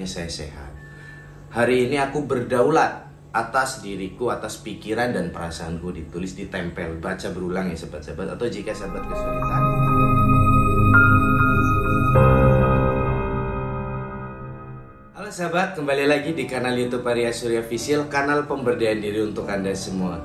Saya sehat. Hari ini aku berdaulat atas diriku, atas pikiran dan perasaanku. Ditulis, ditempel, baca berulang ya sahabat-sahabat. Atau jika sahabat kesulitan, halo sahabat, kembali lagi di kanal YouTube Arya Surya Official, kanal pemberdayaan diri untuk Anda semua.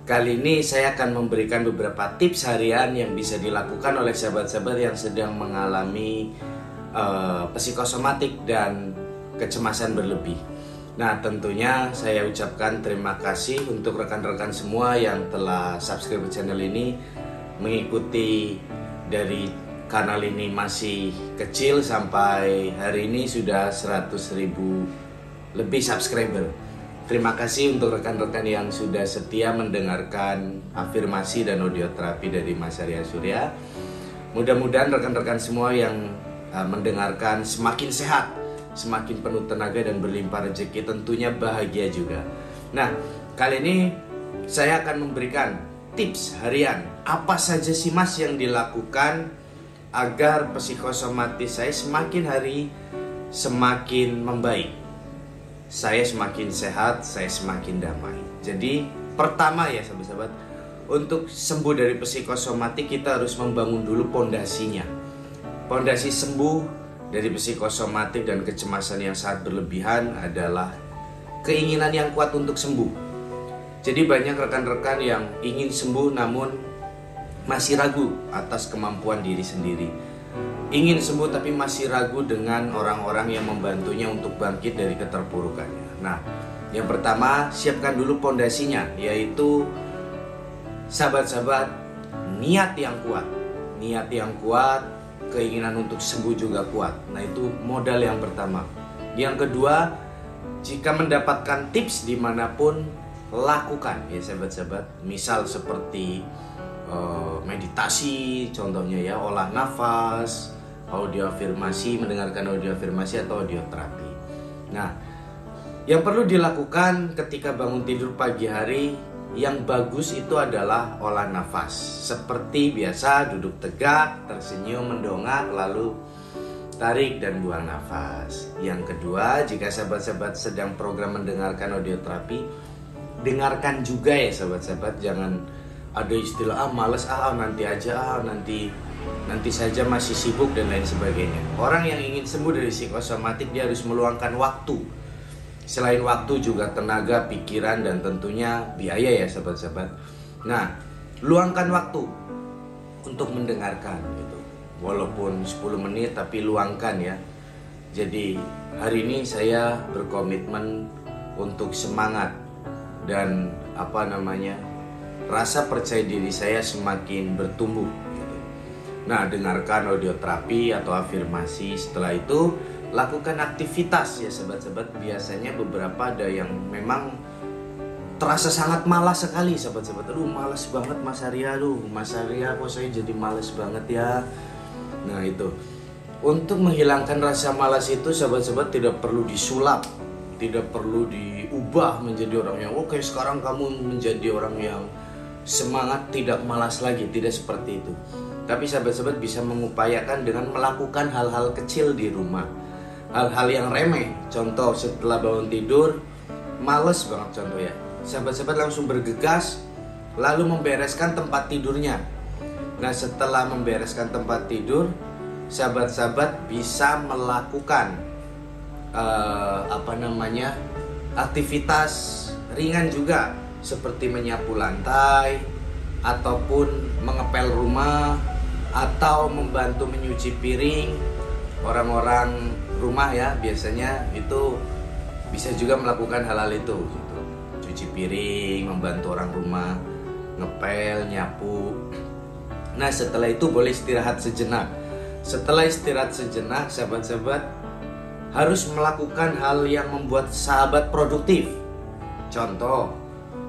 Kali ini saya akan memberikan beberapa tips harian yang bisa dilakukan oleh sahabat-sahabat yang sedang mengalami psikosomatik dan kecemasan berlebih. Nah, tentunya saya ucapkan terima kasih untuk rekan-rekan semua yang telah subscribe channel ini, mengikuti dari kanal ini masih kecil sampai hari ini sudah 100.000 lebih subscriber. Terima kasih untuk rekan-rekan yang sudah setia mendengarkan afirmasi dan audio terapi dari Mas Arya Surya. Mudah-mudahan rekan-rekan semua yang mendengarkan semakin sehat, semakin penuh tenaga dan berlimpah rezeki, tentunya bahagia juga. Nah, kali ini saya akan memberikan tips harian. Apa saja sih Mas yang dilakukan agar psikosomatis saya semakin hari semakin membaik, saya semakin sehat, saya semakin damai. Jadi pertama ya sahabat-sahabat, untuk sembuh dari psikosomatik kita harus membangun dulu pondasinya. Pondasi sembuh dari psikosomatik dan kecemasan yang sangat berlebihan adalah keinginan yang kuat untuk sembuh. Jadi banyak rekan-rekan yang ingin sembuh namun masih ragu atas kemampuan diri sendiri. Ingin sembuh tapi masih ragu dengan orang-orang yang membantunya untuk bangkit dari keterpurukannya. Nah, yang pertama, siapkan dulu pondasinya, yaitu sahabat-sahabat, niat yang kuat. Niat yang kuat, keinginan untuk sembuh juga kuat. Nah, itu modal yang pertama. Yang kedua, jika mendapatkan tips dimanapun, lakukan ya sahabat-sahabat. Misal seperti meditasi, contohnya ya, olah nafas, audio afirmasi, mendengarkan audio afirmasi atau audio terapi. Nah, yang perlu dilakukan ketika bangun tidur pagi hari, yang bagus itu adalah olah nafas. Seperti biasa, duduk tegak, tersenyum, mendongak, lalu tarik dan buang nafas. Yang kedua, jika sahabat-sahabat sedang program mendengarkan audio terapi, dengarkan juga ya sahabat-sahabat. Jangan ada istilah males, nanti aja, nanti saja, masih sibuk dan lain sebagainya. Orang yang ingin sembuh dari psikosomatik, dia harus meluangkan waktu. Selain waktu juga tenaga, pikiran, dan tentunya biaya ya sahabat-sahabat. Nah, luangkan waktu untuk mendengarkan gitu. Walaupun 10 menit tapi luangkan ya. Jadi hari ini saya berkomitmen untuk semangat dan rasa percaya diri saya semakin bertumbuh gitu. Nah, dengarkan audio terapi atau afirmasi. Setelah itu lakukan aktivitas ya sahabat-sahabat. Biasanya beberapa ada yang memang terasa sangat malas sekali sahabat-sahabat. Aduh, malas banget Mas Arya. Mas Arya kok saya jadi malas banget ya. Nah, itu untuk menghilangkan rasa malas itu sahabat-sahabat tidak perlu disulap, tidak perlu diubah menjadi orang yang oke, sekarang kamu menjadi orang yang semangat, tidak malas lagi. Tidak seperti itu. Tapi sahabat-sahabat bisa mengupayakan dengan melakukan hal-hal kecil di rumah, hal-hal yang remeh. Contoh, setelah bangun tidur males banget contoh ya, sahabat-sahabat langsung bergegas lalu membereskan tempat tidurnya. Nah, setelah membereskan tempat tidur, sahabat-sahabat bisa melakukan aktivitas ringan juga, seperti menyapu lantai ataupun mengepel rumah atau membantu menyuci piring. Orang-orang rumah ya biasanya itu bisa juga melakukan hal-hal itu gitu. Cuci piring, membantu orang rumah, ngepel, nyapu. Nah, setelah itu boleh istirahat sejenak. Setelah istirahat sejenak, sahabat-sahabat harus melakukan hal yang membuat sahabat produktif. Contoh,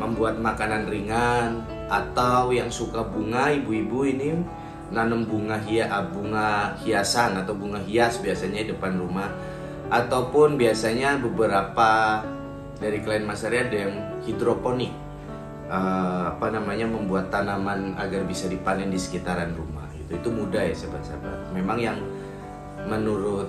membuat makanan ringan, atau yang suka bunga, ibu-ibu ini nanam bunga hiasan atau bunga hias biasanya di depan rumah. Ataupun biasanya beberapa dari klien Mas Arya ada yang hidroponik, membuat tanaman agar bisa dipanen di sekitaran rumah. Itu mudah ya sahabat-sahabat. Memang yang menurut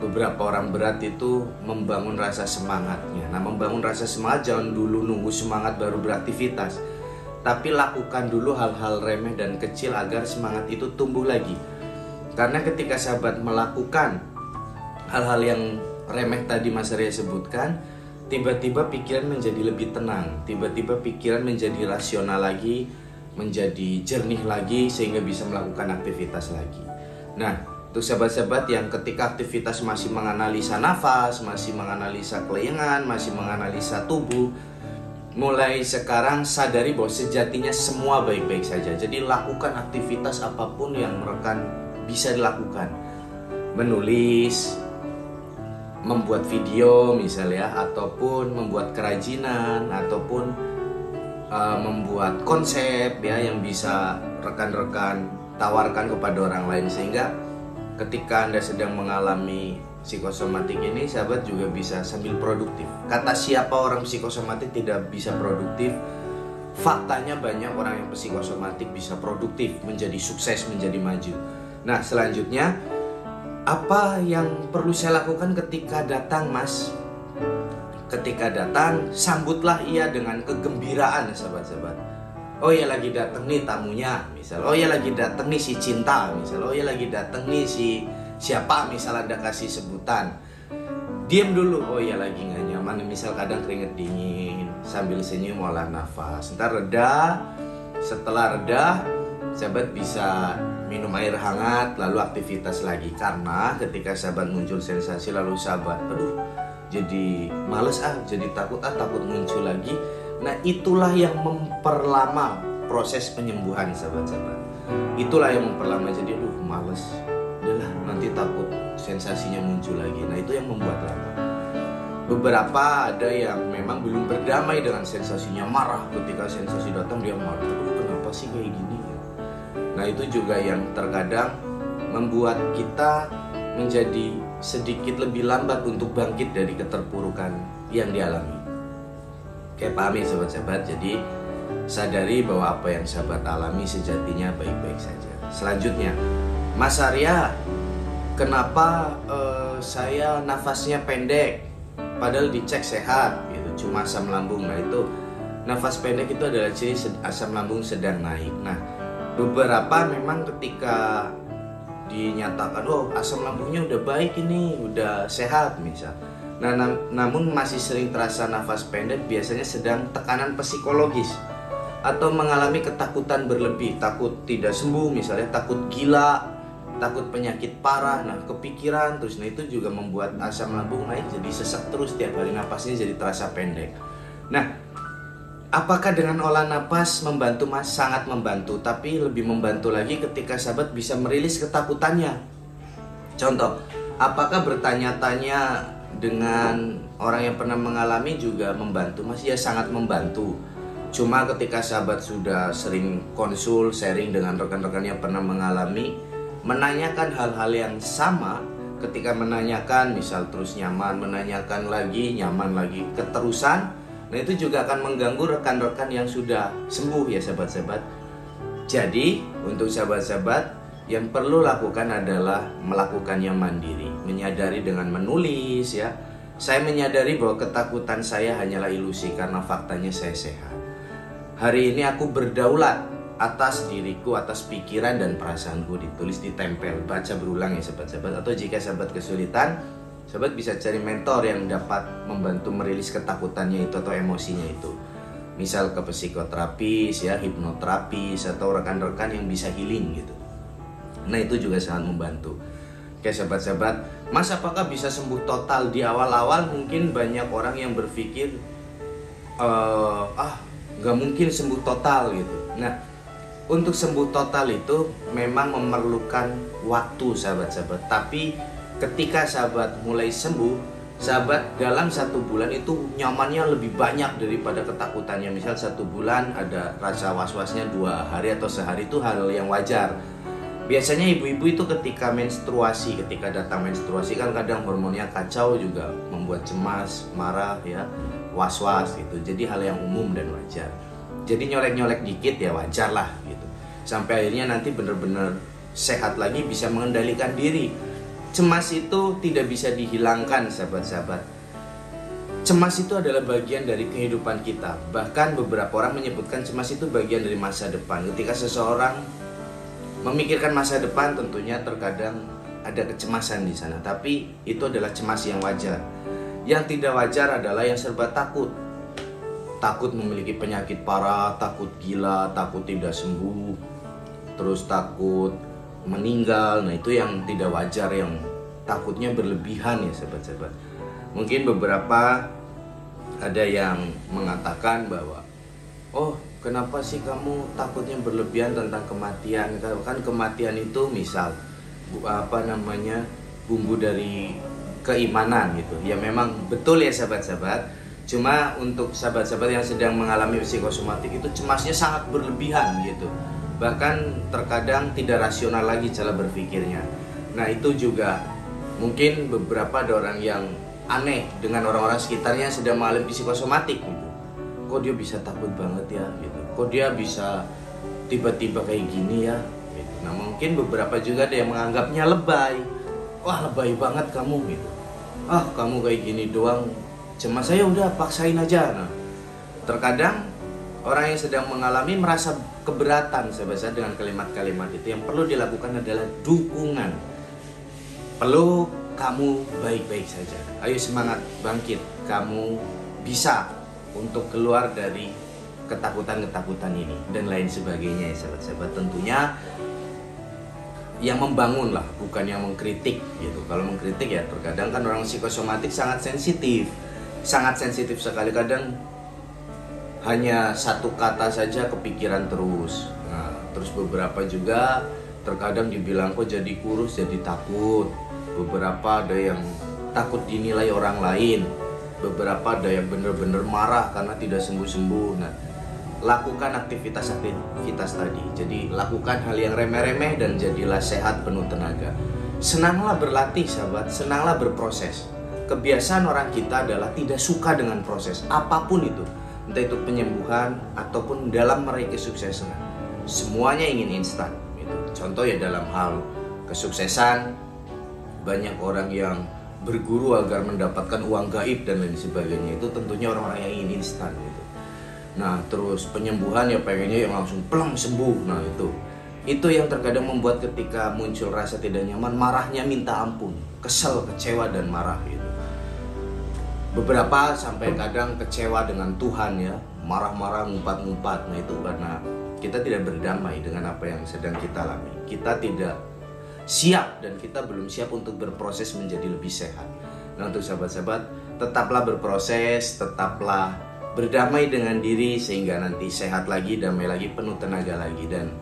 beberapa orang berat itu membangun rasa semangatnya. Nah, membangun rasa semangat jangan dulu nunggu semangat baru beraktivitas, tapi lakukan dulu hal-hal remeh dan kecil agar semangat itu tumbuh lagi. Karena ketika sahabat melakukan hal-hal yang remeh tadi Mas Arya sebutkan, tiba-tiba pikiran menjadi lebih tenang, tiba-tiba pikiran menjadi rasional lagi, menjadi jernih lagi, sehingga bisa melakukan aktivitas lagi. Nah, untuk sahabat-sahabat yang ketika aktivitas masih menganalisa nafas, masih menganalisa kelengan, masih menganalisa tubuh, mulai sekarang sadari bahwa sejatinya semua baik-baik saja. Jadi lakukan aktivitas apapun yang rekan bisa dilakukan. Menulis, membuat video misalnya, ataupun membuat kerajinan, ataupun membuat konsep ya yang bisa rekan-rekan tawarkan kepada orang lain, sehingga ketika Anda sedang mengalami psikosomatik ini, sahabat juga bisa sambil produktif. Kata siapa orang psikosomatik tidak bisa produktif? Faktanya banyak orang yang psikosomatik bisa produktif, menjadi sukses, menjadi maju. Nah, selanjutnya apa yang perlu saya lakukan ketika datang, Mas? Ketika datang, sambutlah ia dengan kegembiraan, sahabat-sahabat. Oh ya, lagi dateng nih tamunya, misal. Oh ya, lagi dateng nih si Cinta, misal. Oh ya, lagi dateng nih si siapa, misal Anda kasih sebutan. Diam dulu. Oh ya, lagi nggak nyaman, misal kadang keringet dingin, sambil senyum, olah nafas. Ntar reda. Setelah reda, sahabat bisa minum air hangat, lalu aktivitas lagi. Karena ketika sahabat muncul sensasi, lalu sahabat, aduh, jadi males jadi takut muncul lagi. Nah, itulah yang memperlama proses penyembuhan, sahabat-sahabat. Itulah yang memperlama, jadi males, udahlah nanti takut sensasinya muncul lagi. Nah, itu yang membuat lama. Beberapa ada yang memang belum berdamai dengan sensasinya, marah ketika sensasi datang, dia marah, kenapa sih kayak gini. Nah, itu juga yang terkadang membuat kita menjadi sedikit lebih lambat untuk bangkit dari keterpurukan yang dialami. Kayak pahami sahabat-sahabat, jadi sadari bahwa apa yang sahabat alami sejatinya baik-baik saja. Selanjutnya, Mas Arya, kenapa saya nafasnya pendek padahal dicek sehat gitu, cuma asam lambung. Nah, itu nafas pendek itu adalah ciri asam lambung sedang naik. Nah, beberapa memang ketika dinyatakan asam lambungnya udah baik ini, udah sehat misal. Nah, namun masih sering terasa nafas pendek, biasanya sedang tekanan psikologis atau mengalami ketakutan berlebih, takut tidak sembuh misalnya, takut gila, takut penyakit parah, nah kepikiran terus. Nah, itu juga membuat asam lambung naik, jadi sesak terus tiap hari, napasnya jadi terasa pendek. Nah, apakah dengan olah napas membantu, Mas? Sangat membantu, tapi lebih membantu lagi ketika sahabat bisa merilis ketakutannya. Contoh, apakah bertanya-tanya dengan orang yang pernah mengalami juga membantu, Mas? Ya, sangat membantu. Cuma ketika sahabat sudah sering konsul, sharing dengan rekan-rekan yang pernah mengalami, menanyakan hal-hal yang sama, ketika menanyakan misal terus nyaman, menanyakan lagi nyaman lagi, keterusan, nah itu juga akan mengganggu rekan-rekan yang sudah sembuh ya sahabat-sahabat. Jadi untuk sahabat-sahabat, yang perlu lakukan adalah melakukannya mandiri, menyadari dengan menulis ya. Saya menyadari bahwa ketakutan saya hanyalah ilusi karena faktanya saya sehat. Hari ini aku berdaulat atas diriku, atas pikiran dan perasaanku, ditulis, ditempel, baca berulang ya sahabat-sahabat. Atau jika sahabat kesulitan, sahabat bisa cari mentor yang dapat membantu merilis ketakutannya itu atau emosinya itu. Misal ke psikoterapis ya, hipnoterapis, atau rekan-rekan yang bisa healing gitu. Nah, itu juga sangat membantu. Oke sahabat-sahabat, Mas apakah bisa sembuh total? Di awal-awal mungkin banyak orang yang berpikir nggak mungkin sembuh total gitu. Nah, untuk sembuh total itu memang memerlukan waktu sahabat-sahabat. Tapi ketika sahabat mulai sembuh, sahabat dalam 1 bulan itu nyamannya lebih banyak daripada ketakutannya. Misal 1 bulan ada rasa was-wasnya 2 hari atau sehari, itu hal yang wajar. Biasanya ibu-ibu itu ketika menstruasi, ketika datang menstruasi kan kadang hormonnya kacau, juga membuat cemas, marah ya, was-was gitu. Jadi hal yang umum dan wajar. Jadi nyolek-nyolek dikit ya wajar lah gitu. Sampai akhirnya nanti benar-benar sehat lagi, bisa mengendalikan diri. cemas itu tidak bisa dihilangkan, sahabat-sahabat. Cemas itu adalah bagian dari kehidupan kita. Bahkan beberapa orang menyebutkan cemas itu bagian dari masa depan. Ketika seseorang memikirkan masa depan, tentunya terkadang ada kecemasan di sana. Tapi itu adalah cemas yang wajar. Yang tidak wajar adalah yang serba takut. Takut memiliki penyakit parah, takut gila, takut tidak sembuh, terus takut meninggal. Nah, itu yang tidak wajar, yang takutnya berlebihan ya, sahabat-sahabat. Mungkin beberapa ada yang mengatakan bahwa, oh, kenapa sih kamu takutnya berlebihan tentang kematian? Kan kematian itu misal bumbu dari keimanan gitu. Ya memang betul ya, sahabat-sahabat. Cuma untuk sahabat-sahabat yang sedang mengalami psikosomatik itu cemasnya sangat berlebihan gitu. Bahkan terkadang tidak rasional lagi cara berpikirnya. Nah, itu juga mungkin beberapa ada orang yang aneh dengan orang-orang sekitarnya yang sedang mengalami psikosomatik gitu. Kok dia bisa takut banget ya gitu. Kok dia bisa tiba-tiba kayak gini ya gitu. Nah, mungkin beberapa juga ada yang menganggapnya lebay. Wah, lebay banget kamu gitu. Ah, kamu kayak gini doang, cemas, saya udah paksain aja. Nah, terkadang orang yang sedang mengalami merasa keberatan, sahabat, dengan kalimat-kalimat itu. Yang perlu dilakukan adalah dukungan. Perlu kamu baik-baik saja. Ayo semangat, bangkit. Kamu bisa untuk keluar dari ketakutan-ketakutan ini dan lain sebagainya ya, sahabat-sahabat. Tentunya yang membangun lah, bukan yang mengkritik gitu. Kalau mengkritik ya terkadang kan orang psikosomatik sangat sensitif sekali. Kadang hanya satu kata saja kepikiran terus. Nah, terus beberapa juga terkadang dibilang kok jadi kurus, jadi takut. Beberapa ada yang takut dinilai orang lain. Beberapa ada yang benar-benar marah karena tidak sembuh-sembuh. Nah, lakukan aktivitas tadi. Jadi lakukan hal yang remeh-remeh dan jadilah sehat penuh tenaga. Senanglah berlatih, sahabat. Senanglah berproses. Kebiasaan orang kita adalah tidak suka dengan proses apapun itu. Entah itu penyembuhan ataupun dalam meraih kesuksesan. Semuanya ingin instan gitu. Contoh ya dalam hal kesuksesan, banyak orang yang berguru agar mendapatkan uang gaib dan lain sebagainya. Itu tentunya orang-orang yang ingin instan gitu. Nah, terus penyembuhan ya pengennya yang langsung pleng sembuh. Nah, itu yang terkadang membuat ketika muncul rasa tidak nyaman, marahnya minta ampun, kesel, kecewa dan marah gitu. Beberapa sampai kadang kecewa dengan Tuhan ya, marah-marah, ngumpat-ngumpat. Nah, itu karena kita tidak berdamai dengan apa yang sedang kita alami. Kita tidak siap dan kita belum siap untuk berproses menjadi lebih sehat. Nah, untuk sahabat-sahabat, tetaplah berproses, tetaplah berdamai dengan diri sehingga nanti sehat lagi, damai lagi, penuh tenaga lagi. Dan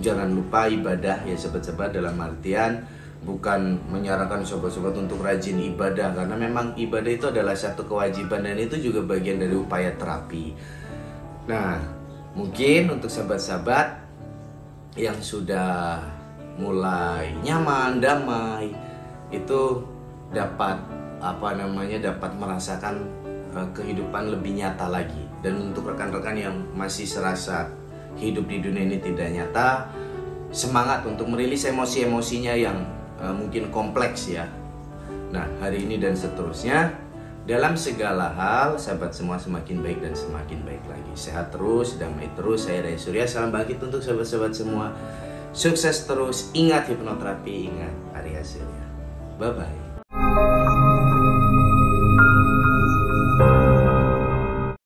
jangan lupa ibadah ya, sahabat-sahabat, dalam artian bukan menyarankan sobat-sobat untuk rajin ibadah, karena memang ibadah itu adalah satu kewajiban dan itu juga bagian dari upaya terapi. Nah, mungkin untuk sahabat-sahabat yang sudah mulai nyaman, damai, itu dapat dapat merasakan kehidupan lebih nyata lagi. Dan untuk rekan-rekan yang masih serasa hidup di dunia ini tidak nyata, semangat untuk merilis emosi-emosinya yang mungkin kompleks ya. Nah, hari ini dan seterusnya, dalam segala hal, sahabat semua semakin baik dan semakin baik lagi. Sehat terus, damai terus. Saya Ray Surya, salam bangkit untuk sahabat-sahabat semua. Sukses terus, ingat hipnoterapi, ingat Arya Surya. Bye-bye.